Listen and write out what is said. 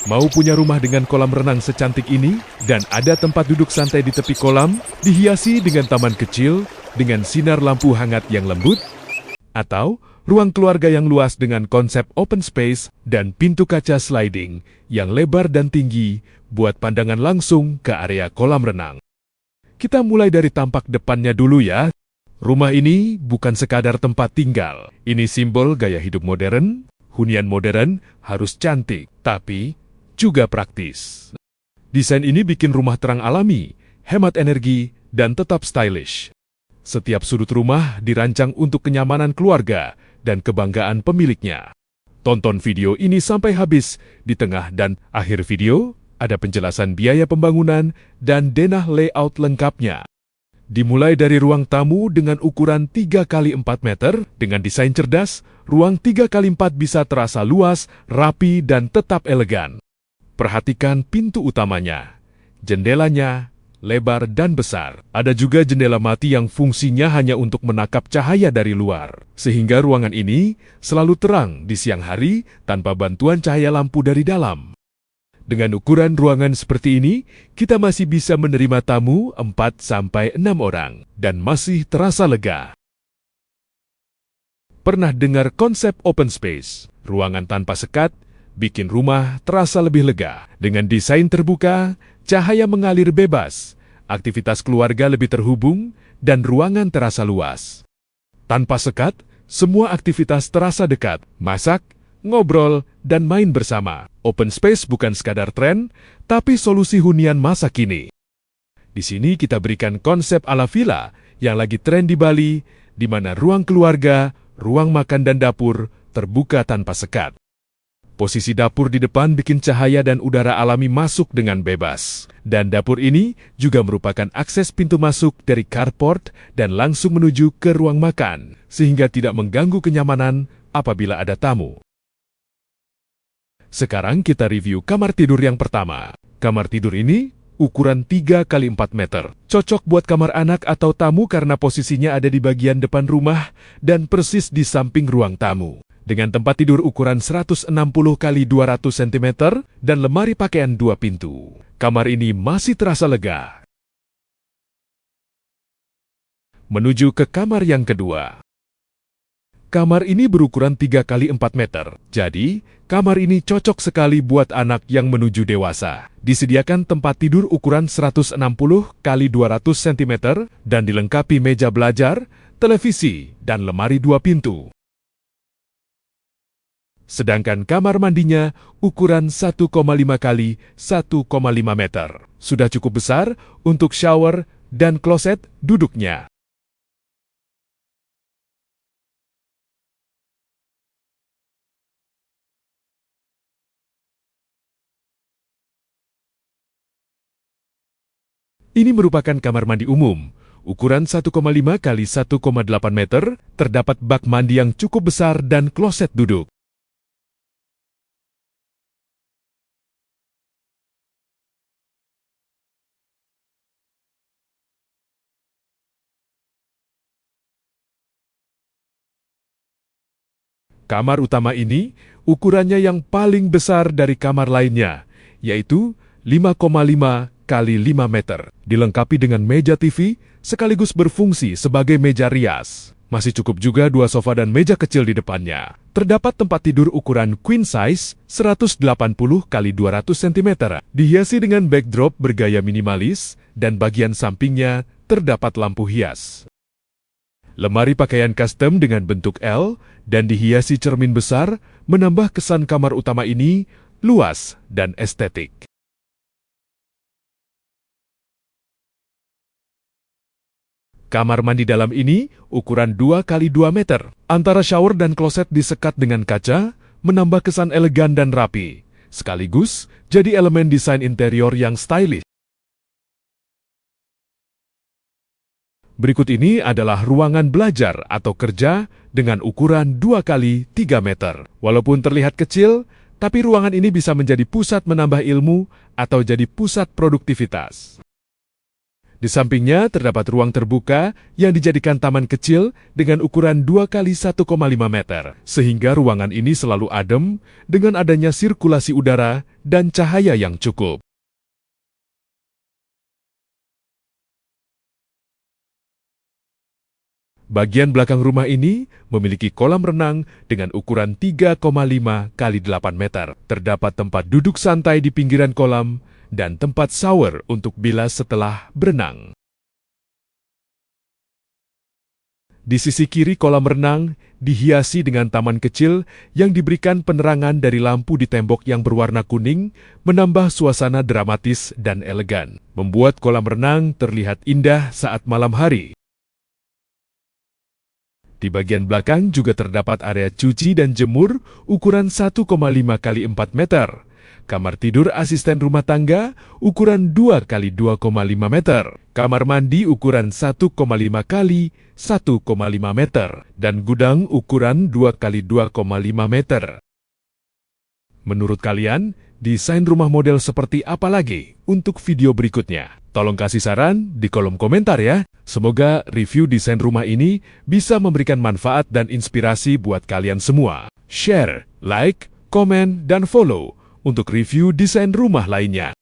Mau punya rumah dengan kolam renang secantik ini dan ada tempat duduk santai di tepi kolam, dihiasi dengan taman kecil, dengan sinar lampu hangat yang lembut? Atau ruang keluarga yang luas dengan konsep open space dan pintu kaca sliding yang lebar dan tinggi buat pandangan langsung ke area kolam renang. Kita mulai dari tampak depannya dulu ya. Rumah ini bukan sekadar tempat tinggal. Ini simbol gaya hidup modern. Hunian modern harus cantik, tapi juga praktis. Desain ini bikin rumah terang alami, hemat energi, dan tetap stylish. Setiap sudut rumah dirancang untuk kenyamanan keluarga dan kebanggaan pemiliknya. Tonton video ini sampai habis. Di tengah dan akhir video, ada penjelasan biaya pembangunan dan denah layout lengkapnya. Dimulai dari ruang tamu dengan ukuran 3x4 meter, dengan desain cerdas, ruang 3x4 bisa terasa luas, rapi, dan tetap elegan. Perhatikan pintu utamanya. Jendelanya lebar dan besar. Ada juga jendela mati yang fungsinya hanya untuk menangkap cahaya dari luar. Sehingga ruangan ini selalu terang di siang hari tanpa bantuan cahaya lampu dari dalam. Dengan ukuran ruangan seperti ini, kita masih bisa menerima tamu 4-6 orang dan masih terasa lega. Pernah dengar konsep open space? Ruangan tanpa sekat bikin rumah terasa lebih lega. Dengan desain terbuka, cahaya mengalir bebas, aktivitas keluarga lebih terhubung, dan ruangan terasa luas. Tanpa sekat, semua aktivitas terasa dekat, masak, ngobrol, dan main bersama. Open space bukan sekadar tren, tapi solusi hunian masa kini. Di sini kita berikan konsep ala villa yang lagi tren di Bali, di mana ruang keluarga, ruang makan dan dapur terbuka tanpa sekat. Posisi dapur di depan bikin cahaya dan udara alami masuk dengan bebas. Dan dapur ini juga merupakan akses pintu masuk dari carport dan langsung menuju ke ruang makan, sehingga tidak mengganggu kenyamanan apabila ada tamu. Sekarang kita review kamar tidur yang pertama. Kamar tidur ini ukuran 3x4 meter. Cocok buat kamar anak atau tamu karena posisinya ada di bagian depan rumah dan persis di samping ruang tamu. Dengan tempat tidur ukuran 160 x 200 cm dan lemari pakaian 2 pintu. Kamar ini masih terasa lega. Menuju ke kamar yang kedua. Kamar ini berukuran 3x4 meter. Jadi, kamar ini cocok sekali buat anak yang menuju dewasa. Disediakan tempat tidur ukuran 160 x 200 cm dan dilengkapi meja belajar, televisi, dan lemari 2 pintu. Sedangkan kamar mandinya ukuran 1,5 x 1,5 meter. Sudah cukup besar untuk shower dan kloset duduknya. Ini merupakan kamar mandi umum. Ukuran 1,5 x 1,8 meter, terdapat bak mandi yang cukup besar dan kloset duduk. Kamar utama ini ukurannya yang paling besar dari kamar lainnya, yaitu 5,5 x 5 meter. Dilengkapi dengan meja TV, sekaligus berfungsi sebagai meja rias. Masih cukup juga 2 sofa dan meja kecil di depannya. Terdapat tempat tidur ukuran queen size 180 x 200 cm. Dihiasi dengan backdrop bergaya minimalis, dan bagian sampingnya terdapat lampu hias. Lemari pakaian custom dengan bentuk L dan dihiasi cermin besar menambah kesan kamar utama ini luas dan estetik. Kamar mandi dalam ini ukuran 2 x 2 meter. Antara shower dan kloset disekat dengan kaca, menambah kesan elegan dan rapi. Sekaligus jadi elemen desain interior yang stylish. Berikut ini adalah ruangan belajar atau kerja dengan ukuran 2 x 3 meter. Walaupun terlihat kecil, tapi ruangan ini bisa menjadi pusat menambah ilmu atau jadi pusat produktivitas. Di sampingnya terdapat ruang terbuka yang dijadikan taman kecil dengan ukuran 2 x 1,5 meter. Sehingga ruangan ini selalu adem dengan adanya sirkulasi udara dan cahaya yang cukup. Bagian belakang rumah ini memiliki kolam renang dengan ukuran 3,5 kali 8 meter. Terdapat tempat duduk santai di pinggiran kolam dan tempat shower untuk bilas setelah berenang. Di sisi kiri kolam renang dihiasi dengan taman kecil yang diberikan penerangan dari lampu di tembok yang berwarna kuning, menambah suasana dramatis dan elegan, membuat kolam renang terlihat indah saat malam hari. Di bagian belakang juga terdapat area cuci dan jemur ukuran 1,5 kali 4 meter, kamar tidur asisten rumah tangga ukuran 2 kali 2,5 meter, kamar mandi ukuran 1,5 kali 1,5 meter, dan gudang ukuran 2 kali 2,5 meter. Menurut kalian, desain rumah model seperti apa lagi untuk video berikutnya? Tolong kasih saran di kolom komentar ya. Semoga review desain rumah ini bisa memberikan manfaat dan inspirasi buat kalian semua. Share, like, komen, dan follow untuk review desain rumah lainnya.